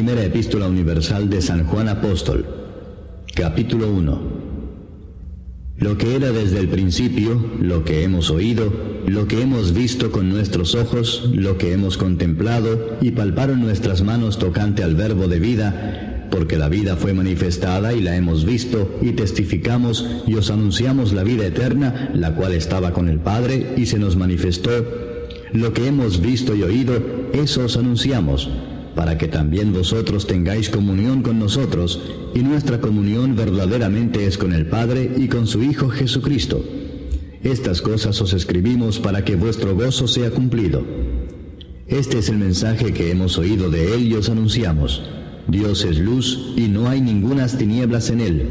Primera Epístola Universal de San Juan Apóstol, capítulo 1. Lo que era desde el principio, lo que hemos oído, lo que hemos visto con nuestros ojos, lo que hemos contemplado y palparon nuestras manos tocante al Verbo de vida, porque la vida fue manifestada y la hemos visto, y testificamos y os anunciamos la vida eterna, la cual estaba con el Padre y se nos manifestó. Lo que hemos visto y oído, eso os anunciamos, para que también vosotros tengáis comunión con nosotros, y nuestra comunión verdaderamente es con el Padre y con su Hijo Jesucristo. Estas cosas os escribimos para que vuestro gozo sea cumplido. Este es el mensaje que hemos oído de Él y os anunciamos. Dios es luz y no hay ningunas tinieblas en Él.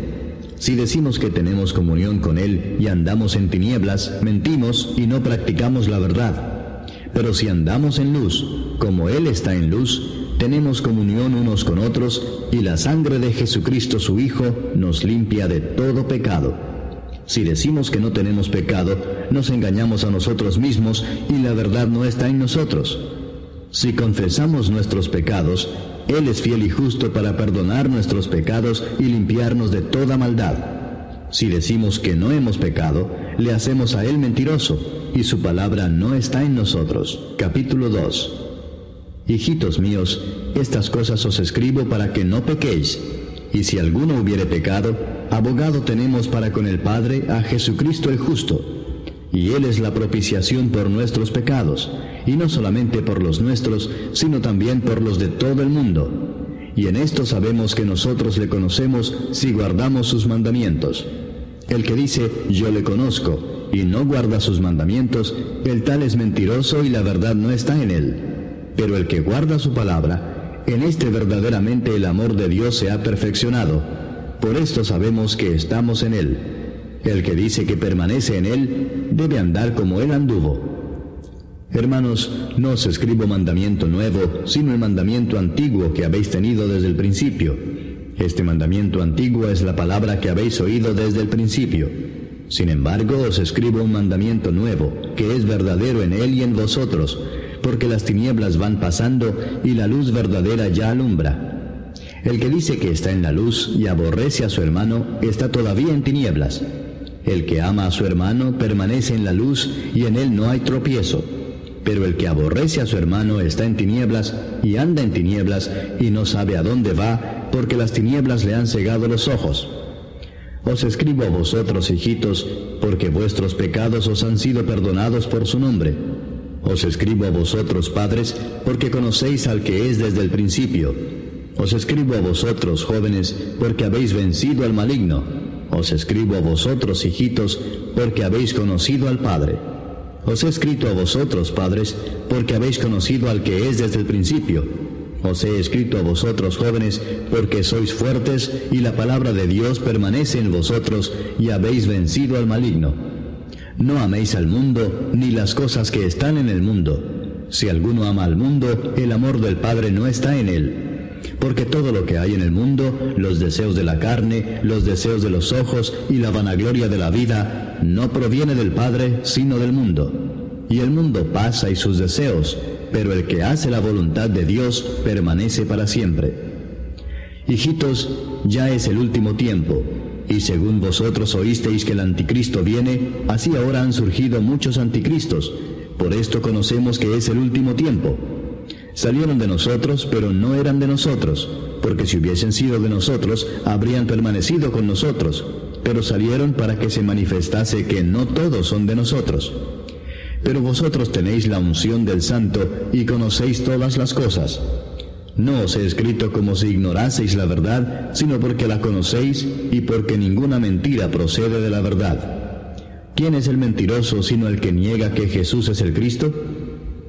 Si decimos que tenemos comunión con Él y andamos en tinieblas, mentimos y no practicamos la verdad. Pero si andamos en luz, como Él está en luz, tenemos comunión unos con otros, y la sangre de Jesucristo su Hijo nos limpia de todo pecado. Si decimos que no tenemos pecado, nos engañamos a nosotros mismos, y la verdad no está en nosotros. Si confesamos nuestros pecados, Él es fiel y justo para perdonar nuestros pecados y limpiarnos de toda maldad. Si decimos que no hemos pecado, le hacemos a Él mentiroso, y su palabra no está en nosotros. Capítulo 2. Hijitos míos, estas cosas os escribo para que no pequéis. Y si alguno hubiere pecado, abogado tenemos para con el Padre a Jesucristo el justo. Y Él es la propiciación por nuestros pecados, y no solamente por los nuestros, sino también por los de todo el mundo. Y en esto sabemos que nosotros le conocemos si guardamos sus mandamientos. El que dice, yo le conozco, y no guarda sus mandamientos, el tal es mentiroso y la verdad no está en él. Pero el que guarda su palabra, en este verdaderamente el amor de Dios se ha perfeccionado. Por esto sabemos que estamos en Él. El que dice que permanece en Él, debe andar como Él anduvo. Hermanos, no os escribo mandamiento nuevo, sino el mandamiento antiguo que habéis tenido desde el principio. Este mandamiento antiguo es la palabra que habéis oído desde el principio. Sin embargo, os escribo un mandamiento nuevo, que es verdadero en Él y en vosotros, porque las tinieblas van pasando y la luz verdadera ya alumbra. El que dice que está en la luz y aborrece a su hermano, está todavía en tinieblas. El que ama a su hermano permanece en la luz y en él no hay tropiezo. Pero el que aborrece a su hermano está en tinieblas y anda en tinieblas y no sabe a dónde va, porque las tinieblas le han cegado los ojos. Os escribo a vosotros, hijitos, porque vuestros pecados os han sido perdonados por su nombre. Os escribo a vosotros, padres, porque conocéis al que es desde el principio. Os escribo a vosotros, jóvenes, porque habéis vencido al maligno. Os escribo a vosotros, hijitos, porque habéis conocido al Padre. Os he escrito a vosotros, padres, porque habéis conocido al que es desde el principio. Os he escrito a vosotros, jóvenes, porque sois fuertes, y la palabra de Dios permanece en vosotros, y habéis vencido al maligno. No améis al mundo, ni las cosas que están en el mundo. Si alguno ama al mundo, el amor del Padre no está en él. Porque todo lo que hay en el mundo, los deseos de la carne, los deseos de los ojos y la vanagloria de la vida, no proviene del Padre, sino del mundo. Y el mundo pasa y sus deseos, pero el que hace la voluntad de Dios permanece para siempre. Hijitos, ya es el último tiempo. Y según vosotros oísteis que el anticristo viene, así ahora han surgido muchos anticristos. Por esto conocemos que es el último tiempo. Salieron de nosotros, pero no eran de nosotros, porque si hubiesen sido de nosotros, habrían permanecido con nosotros. Pero salieron para que se manifestase que no todos son de nosotros. Pero vosotros tenéis la unción del Santo y conocéis todas las cosas. No os he escrito como si ignoraseis la verdad, sino porque la conocéis y porque ninguna mentira procede de la verdad. ¿Quién es el mentiroso sino el que niega que Jesús es el Cristo?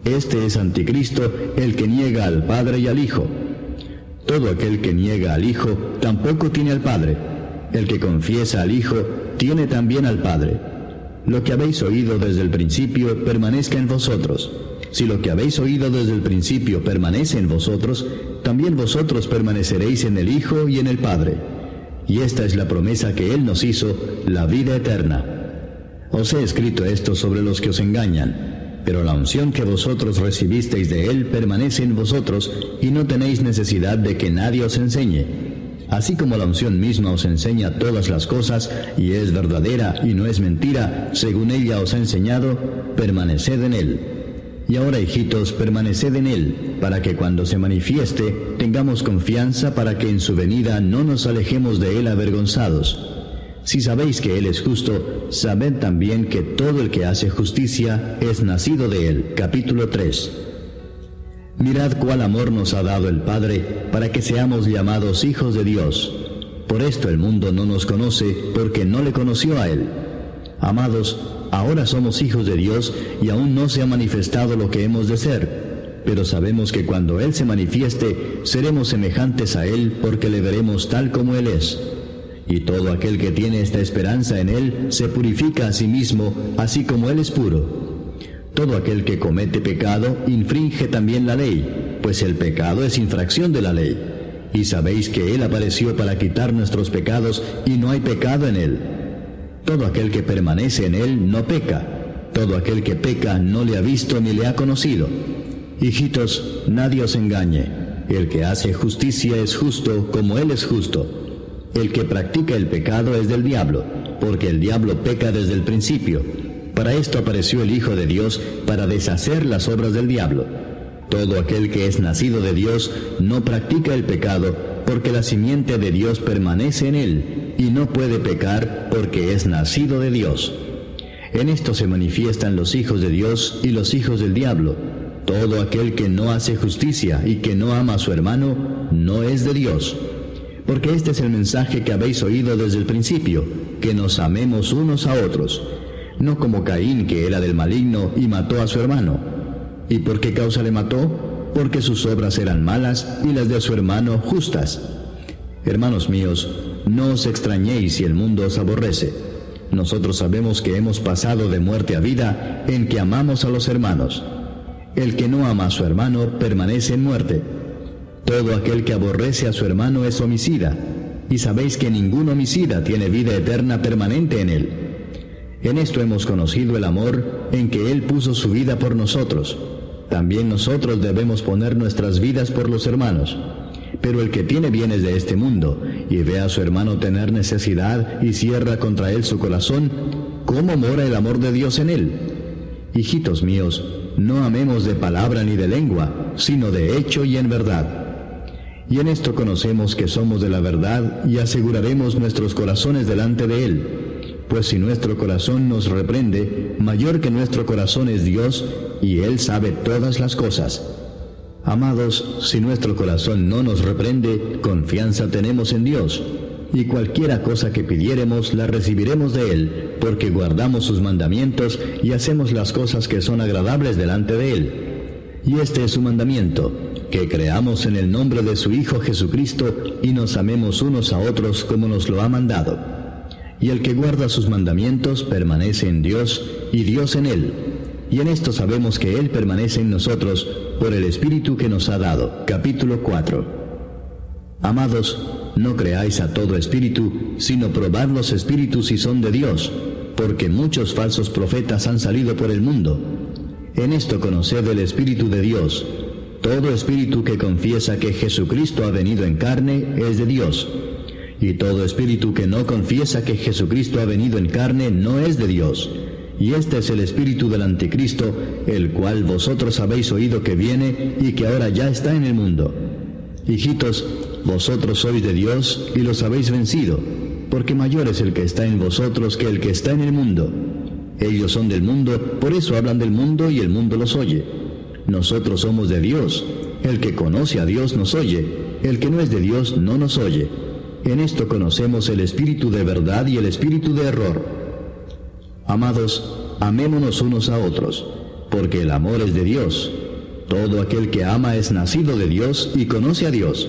Este es anticristo, el que niega al Padre y al Hijo. Todo aquel que niega al Hijo tampoco tiene al Padre. El que confiesa al Hijo tiene también al Padre. Lo que habéis oído desde el principio permanezca en vosotros. Si lo que habéis oído desde el principio permanece en vosotros, también vosotros permaneceréis en el Hijo y en el Padre. Y esta es la promesa que Él nos hizo, la vida eterna. Os he escrito esto sobre los que os engañan. Pero la unción que vosotros recibisteis de Él permanece en vosotros, y no tenéis necesidad de que nadie os enseñe. Así como la unción misma os enseña todas las cosas, y es verdadera y no es mentira, según ella os ha enseñado, permaneced en Él. Y ahora, hijitos, permaneced en Él, para que cuando se manifieste, tengamos confianza para que en su venida no nos alejemos de Él avergonzados. Si sabéis que Él es justo, sabed también que todo el que hace justicia es nacido de Él. Capítulo 3. Mirad cuál amor nos ha dado el Padre, para que seamos llamados hijos de Dios. Por esto el mundo no nos conoce, porque no le conoció a Él. Amados, ahora somos hijos de Dios, y aún no se ha manifestado lo que hemos de ser. Pero sabemos que cuando Él se manifieste, seremos semejantes a Él, porque le veremos tal como Él es. Y todo aquel que tiene esta esperanza en Él se purifica a sí mismo, así como Él es puro. Todo aquel que comete pecado infringe también la ley, pues el pecado es infracción de la ley. Y sabéis que Él apareció para quitar nuestros pecados, y no hay pecado en Él. Todo aquel que permanece en Él no peca. Todo aquel que peca no le ha visto ni le ha conocido. Hijitos, nadie os engañe. El que hace justicia es justo como Él es justo. El que practica el pecado es del diablo, porque el diablo peca desde el principio. Para esto apareció el Hijo de Dios, para deshacer las obras del diablo. Todo aquel que es nacido de Dios no practica el pecado, porque la simiente de Dios permanece en él, y no puede pecar porque es nacido de Dios. En esto se manifiestan los hijos de Dios y los hijos del diablo. Todo aquel que no hace justicia y que no ama a su hermano, no es de Dios. Porque este es el mensaje que habéis oído desde el principio, que nos amemos unos a otros, no como Caín, que era del maligno y mató a su hermano. ¿Y por qué causa le mató? Porque sus obras eran malas y las de su hermano justas. Hermanos míos, no os extrañéis si el mundo os aborrece. Nosotros sabemos que hemos pasado de muerte a vida en que amamos a los hermanos. El que no ama a su hermano permanece en muerte. Todo aquel que aborrece a su hermano es homicida, y sabéis que ningún homicida tiene vida eterna permanente en él. En esto hemos conocido el amor, en que Él puso su vida por nosotros. También nosotros debemos poner nuestras vidas por los hermanos. Pero el que tiene bienes de este mundo, y ve a su hermano tener necesidad, y cierra contra él su corazón, ¿cómo mora el amor de Dios en él? Hijitos míos, no amemos de palabra ni de lengua, sino de hecho y en verdad. Y en esto conocemos que somos de la verdad, y aseguraremos nuestros corazones delante de Él. Pues si nuestro corazón nos reprende, mayor que nuestro corazón es Dios, y Él sabe todas las cosas. Amados, si nuestro corazón no nos reprende, confianza tenemos en Dios, y cualquiera cosa que pidiéremos la recibiremos de Él, porque guardamos sus mandamientos y hacemos las cosas que son agradables delante de Él. Y este es su mandamiento, que creamos en el nombre de su Hijo Jesucristo, y nos amemos unos a otros como nos lo ha mandado. Y el que guarda sus mandamientos permanece en Dios, y Dios en él. Y en esto sabemos que Él permanece en nosotros, por el Espíritu que nos ha dado. Capítulo 4. Amados, no creáis a todo espíritu, sino probad los espíritus si son de Dios, porque muchos falsos profetas han salido por el mundo. En esto conoced el Espíritu de Dios. Todo espíritu que confiesa que Jesucristo ha venido en carne es de Dios. Y todo espíritu que no confiesa que Jesucristo ha venido en carne no es de Dios. Y este es el espíritu del anticristo, el cual vosotros habéis oído que viene y que ahora ya está en el mundo. Hijitos, vosotros sois de Dios y los habéis vencido, porque mayor es el que está en vosotros que el que está en el mundo. Ellos son del mundo, por eso hablan del mundo y el mundo los oye. Nosotros somos de Dios. El que conoce a Dios nos oye, el que no es de Dios no nos oye. En esto conocemos el espíritu de verdad y el espíritu de error. Amados, amémonos unos a otros, porque el amor es de Dios. Todo aquel que ama es nacido de Dios y conoce a Dios.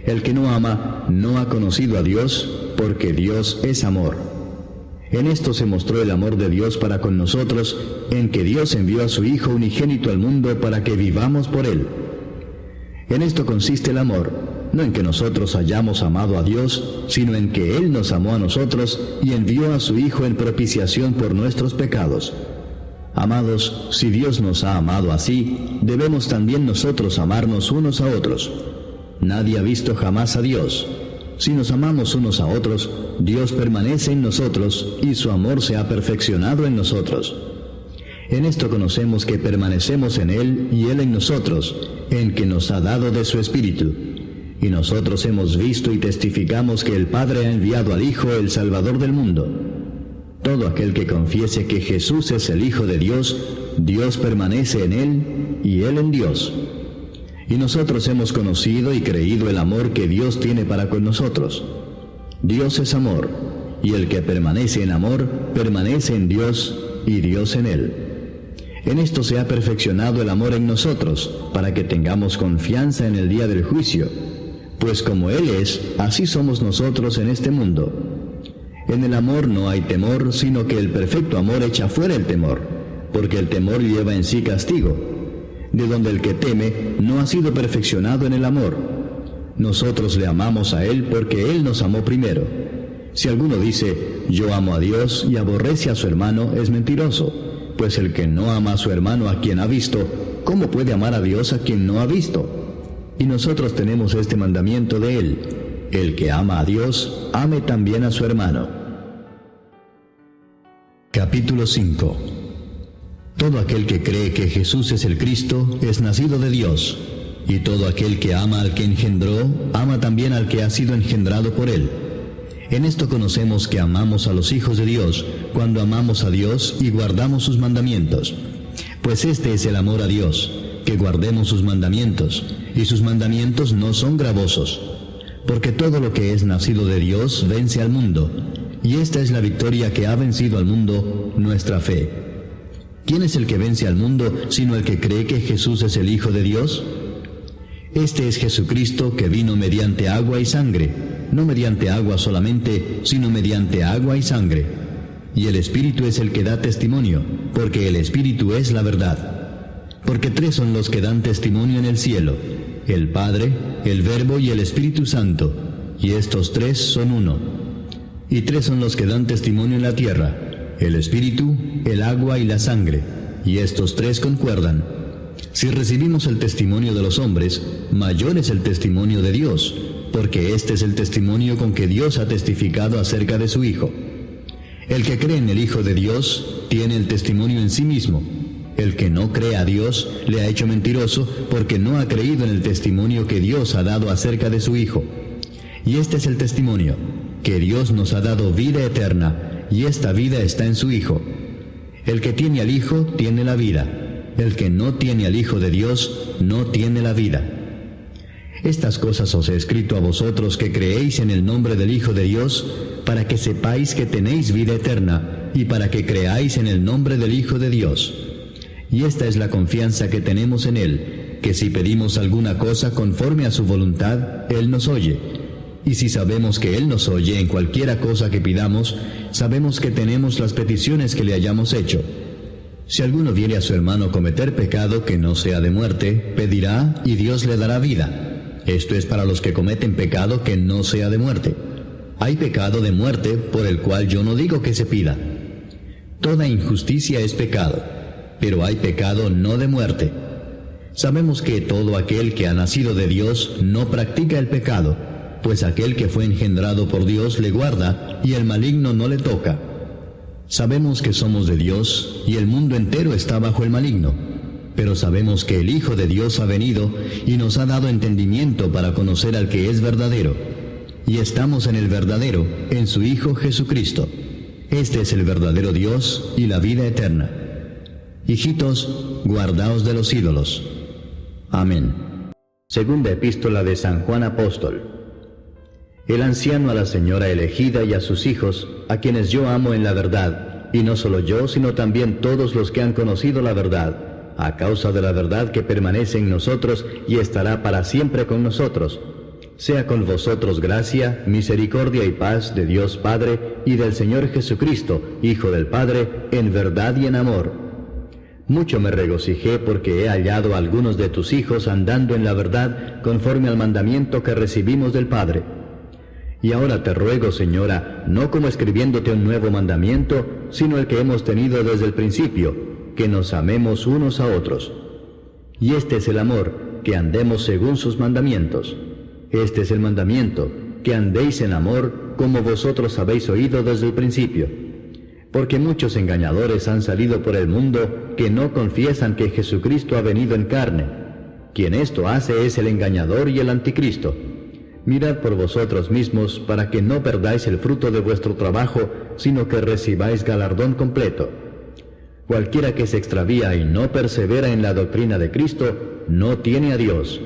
El que no ama no ha conocido a Dios, porque Dios es amor. En esto se mostró el amor de Dios para con nosotros, en que Dios envió a su Hijo unigénito al mundo para que vivamos por Él. En esto consiste el amor, no en que nosotros hayamos amado a Dios, sino en que Él nos amó a nosotros y envió a su Hijo en propiciación por nuestros pecados. Amados, si Dios nos ha amado así, debemos también nosotros amarnos unos a otros. Nadie ha visto jamás a Dios. Si nos amamos unos a otros, Dios permanece en nosotros y su amor se ha perfeccionado en nosotros. En esto conocemos que permanecemos en Él y Él en nosotros, en que nos ha dado de su Espíritu. Y nosotros hemos visto y testificamos que el Padre ha enviado al Hijo, el Salvador del mundo. Todo aquel que confiese que Jesús es el Hijo de Dios, Dios permanece en Él y Él en Dios. Y nosotros hemos conocido y creído el amor que Dios tiene para con nosotros. Dios es amor, y el que permanece en amor, permanece en Dios y Dios en él. En esto se ha perfeccionado el amor en nosotros, para que tengamos confianza en el día del juicio. Pues como Él es, así somos nosotros en este mundo. En el amor no hay temor, sino que el perfecto amor echa fuera el temor, porque el temor lleva en sí castigo, de donde el que teme no ha sido perfeccionado en el amor. Nosotros le amamos a Él porque Él nos amó primero. Si alguno dice, yo amo a Dios y aborrece a su hermano, es mentiroso, pues el que no ama a su hermano a quien ha visto, ¿cómo puede amar a Dios a quien no ha visto? Y nosotros tenemos este mandamiento de Él: el que ama a Dios, ame también a su hermano. Capítulo 5. Todo aquel que cree que Jesús es el Cristo es nacido de Dios, y todo aquel que ama al que engendró, ama también al que ha sido engendrado por Él. En esto conocemos que amamos a los hijos de Dios, cuando amamos a Dios y guardamos sus mandamientos. Pues este es el amor a Dios, que guardemos sus mandamientos, y sus mandamientos no son gravosos. Porque todo lo que es nacido de Dios vence al mundo, y esta es la victoria que ha vencido al mundo, nuestra fe. ¿Quién es el que vence al mundo, sino el que cree que Jesús es el Hijo de Dios? Este es Jesucristo, que vino mediante agua y sangre, no mediante agua solamente, sino mediante agua y sangre. Y el Espíritu es el que da testimonio, porque el Espíritu es la verdad. Porque tres son los que dan testimonio en el cielo: el Padre, el Verbo y el Espíritu Santo, y estos tres son uno. Y tres son los que dan testimonio en la tierra: el Espíritu, el agua y la sangre, y estos tres concuerdan. Si recibimos el testimonio de los hombres, mayor es el testimonio de Dios, porque este es el testimonio con que Dios ha testificado acerca de su Hijo. El que cree en el Hijo de Dios tiene el testimonio en sí mismo. El que no cree a Dios le ha hecho mentiroso, porque no ha creído en el testimonio que Dios ha dado acerca de su Hijo. Y este es el testimonio, que Dios nos ha dado vida eterna, y esta vida está en su Hijo. El que tiene al Hijo tiene la vida. El que no tiene al Hijo de Dios no tiene la vida. Estas cosas os he escrito a vosotros que creéis en el nombre del Hijo de Dios, para que sepáis que tenéis vida eterna, y para que creáis en el nombre del Hijo de Dios. Y esta es la confianza que tenemos en Él, que si pedimos alguna cosa conforme a su voluntad, Él nos oye. Y si sabemos que Él nos oye en cualquiera cosa que pidamos, sabemos que tenemos las peticiones que le hayamos hecho. Si alguno viere a su hermano cometer pecado que no sea de muerte, pedirá y Dios le dará vida. Esto es para los que cometen pecado que no sea de muerte. Hay pecado de muerte por el cual yo no digo que se pida. Toda injusticia es pecado, pero hay pecado no de muerte. Sabemos que todo aquel que ha nacido de Dios no practica el pecado, pues aquel que fue engendrado por Dios le guarda, y el maligno no le toca. Sabemos que somos de Dios, y el mundo entero está bajo el maligno. Pero sabemos que el Hijo de Dios ha venido, y nos ha dado entendimiento para conocer al que es verdadero. Y estamos en el verdadero, en su Hijo Jesucristo. Este es el verdadero Dios y la vida eterna. Hijitos, guardaos de los ídolos. Amén. Segunda epístola de San Juan Apóstol. El anciano a la señora elegida y a sus hijos, a quienes yo amo en la verdad, y no solo yo, sino también todos los que han conocido la verdad, a causa de la verdad que permanece en nosotros y estará para siempre con nosotros. Sea con vosotros gracia, misericordia y paz de Dios Padre y del Señor Jesucristo, Hijo del Padre, en verdad y en amor. Mucho me regocijé porque he hallado a algunos de tus hijos andando en la verdad conforme al mandamiento que recibimos del Padre. Y ahora te ruego, Señora, no como escribiéndote un nuevo mandamiento, sino el que hemos tenido desde el principio, que nos amemos unos a otros. Y este es el amor, que andemos según sus mandamientos. Este es el mandamiento, que andéis en amor, como vosotros habéis oído desde el principio. Porque muchos engañadores han salido por el mundo, que no confiesan que Jesucristo ha venido en carne. Quien esto hace es el engañador y el anticristo. Mirad por vosotros mismos, para que no perdáis el fruto de vuestro trabajo, sino que recibáis galardón completo. Cualquiera que se extravía y no persevera en la doctrina de Cristo, no tiene a Dios.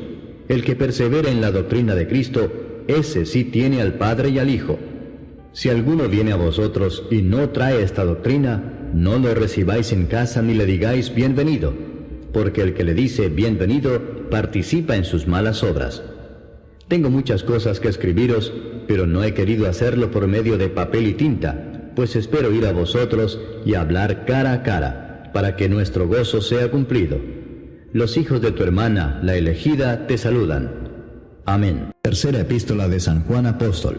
El que persevera en la doctrina de Cristo, ese sí tiene al Padre y al Hijo. Si alguno viene a vosotros y no trae esta doctrina, no lo recibáis en casa ni le digáis bienvenido, porque el que le dice bienvenido participa en sus malas obras. Tengo muchas cosas que escribiros, pero no he querido hacerlo por medio de papel y tinta, pues espero ir a vosotros y hablar cara a cara, para que nuestro gozo sea cumplido. Los hijos de tu hermana, la elegida, te saludan. Amén. Tercera epístola de San Juan Apóstol.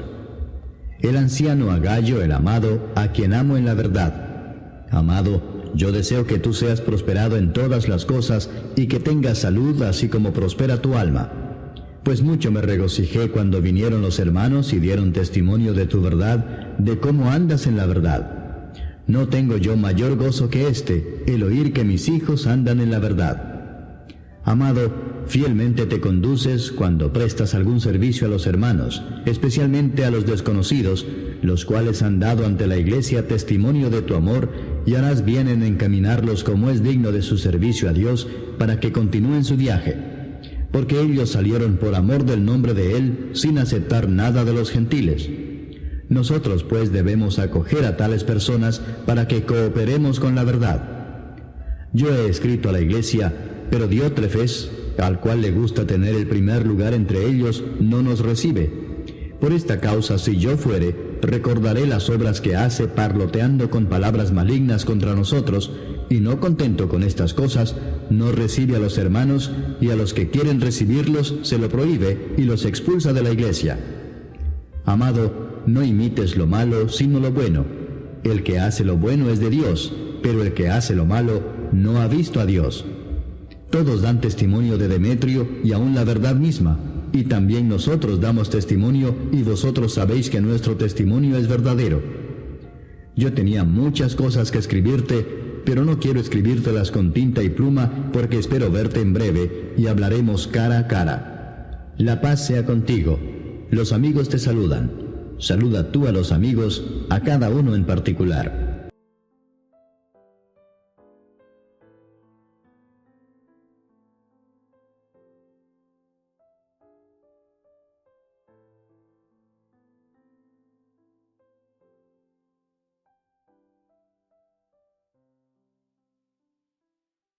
El anciano Agayo, el amado, a quien amo en la verdad. Amado, yo deseo que tú seas prosperado en todas las cosas y que tengas salud así como prospera tu alma. Pues mucho me regocijé cuando vinieron los hermanos y dieron testimonio de tu verdad, de cómo andas en la verdad. No tengo yo mayor gozo que este, el oír que mis hijos andan en la verdad. Amado, fielmente te conduces cuando prestas algún servicio a los hermanos, especialmente a los desconocidos, los cuales han dado ante la iglesia testimonio de tu amor, y harás bien en encaminarlos como es digno de su servicio a Dios, para que continúen su viaje. Porque ellos salieron por amor del nombre de Él, sin aceptar nada de los gentiles. Nosotros pues debemos acoger a tales personas para que cooperemos con la verdad. Yo he escrito a la iglesia, pero Diótrefes, al cual le gusta tener el primer lugar entre ellos, no nos recibe. Por esta causa, si yo fuere, recordaré las obras que hace parloteando con palabras malignas contra nosotros, y no contento con estas cosas, no recibe a los hermanos, y a los que quieren recibirlos se lo prohíbe y los expulsa de la iglesia. Amado, no imites lo malo, sino lo bueno. El que hace lo bueno es de Dios, pero el que hace lo malo no ha visto a Dios. Todos dan testimonio de Demetrio y aun la verdad misma, y también nosotros damos testimonio, y vosotros sabéis que nuestro testimonio es verdadero. Yo tenía muchas cosas que escribirte, pero no quiero escribírtelas con tinta y pluma, porque espero verte en breve, y hablaremos cara a cara. La paz sea contigo. Los amigos te saludan. Saluda tú a los amigos, a cada uno en particular.